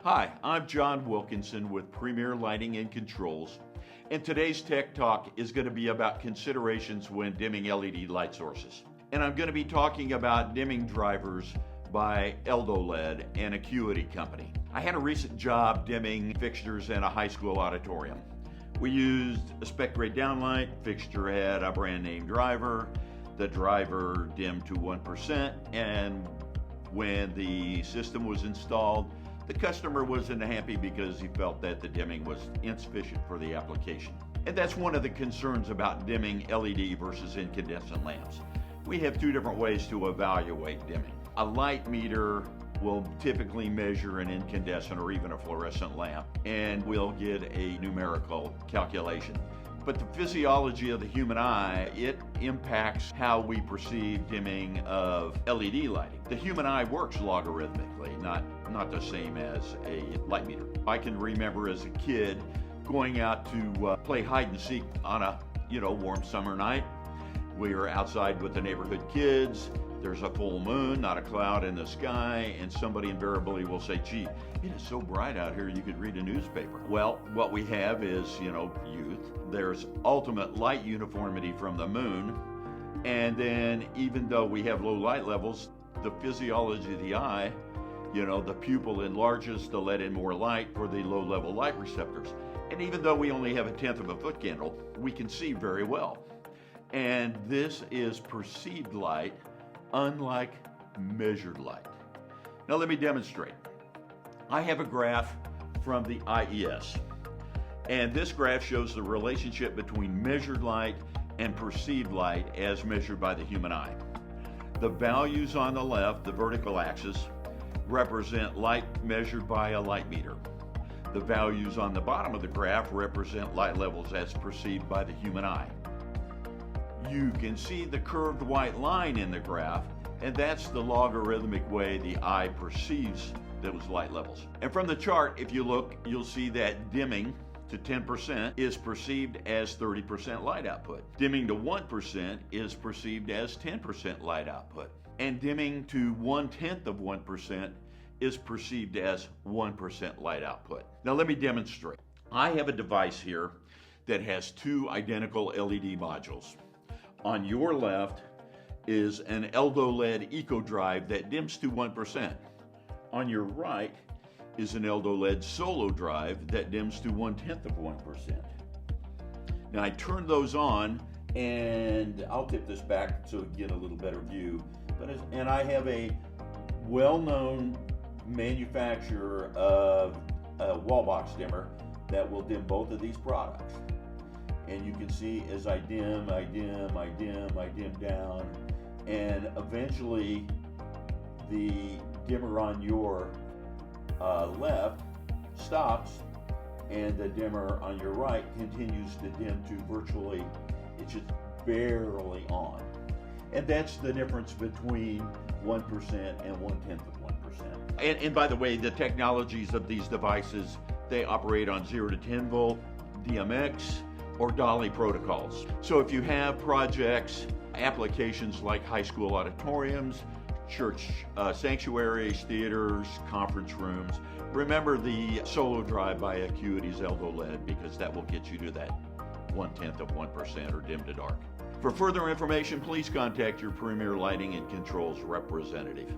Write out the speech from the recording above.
Hi, I'm John Wilkinson with Premier Lighting and Controls, and today's Tech Talk is going to be about considerations when dimming LED light sources. And I'm going to be talking about dimming drivers by eldoLED, an Acuity company. I had a recent job dimming fixtures in a high school auditorium. We used a spec grade downlight, fixture had a brand name driver, the driver dimmed to 1%, and when the system was installed, the customer wasn't happy because he felt that the dimming was insufficient for the application. And that's one of the concerns about dimming LED versus incandescent lamps. We have two different ways to evaluate dimming. A light meter will typically measure an incandescent or even a fluorescent lamp, and we'll get a numerical calculation. But the physiology of the human eye, it impacts how we perceive dimming of LED lighting. The human eye works logarithmically, not the same as a light meter. I can remember as a kid going out to play hide and seek on a warm summer night. We were outside with the neighborhood kids. There's a full moon, not a cloud in the sky, and somebody invariably will say, gee, it is so bright out here you could read a newspaper. Well, what we have is, youth. There's ultimate light uniformity from the moon, and then even though we have low light levels, the physiology of the eye, the pupil enlarges to let in more light for the low-level light receptors. And even though we only have a tenth of a foot candle, we can see very well. And this is perceived light, unlike measured light. Now let me demonstrate. I have a graph from the IES, and this graph shows the relationship between measured light and perceived light as measured by the human eye. The values on the left, the vertical axis, represent light measured by a light meter. The values on the bottom of the graph represent light levels as perceived by the human eye. You can see the curved white line in the graph, and that's the logarithmic way the eye perceives those light levels. And from the chart, if you look, you'll see that dimming to 10% is perceived as 30% light output. Dimming to 1% is perceived as 10% light output. And dimming to 1/10 of 1% is perceived as 1% light output. Now let me demonstrate. I have a device here that has two identical LED modules. On your left is an eldoLED Eco Drive that dims to 1%. On your right is an eldoLED Solo Drive that dims to 1/10 of 1%. Now I turn those on, and I'll tip this back so you get a little better view. And I have a well-known manufacturer of a wall box dimmer that will dim both of these products. And you can see as I dim down, and eventually the dimmer on your left stops, and the dimmer on your right continues to dim to virtually, it's just barely on. And that's the difference between 1% and 1/10 of 1%. And by the way, the technologies of these devices, they operate on 0 to 10 volt, DMX, or Dolly protocols. So if you have projects, applications like high school auditoriums, church sanctuaries, theaters, conference rooms, remember the Solo Drive by Acuity's eldoLED, because that will get you to that 1/10 of 1% or dim to dark. For further information, please contact your Premier Lighting and Controls representative.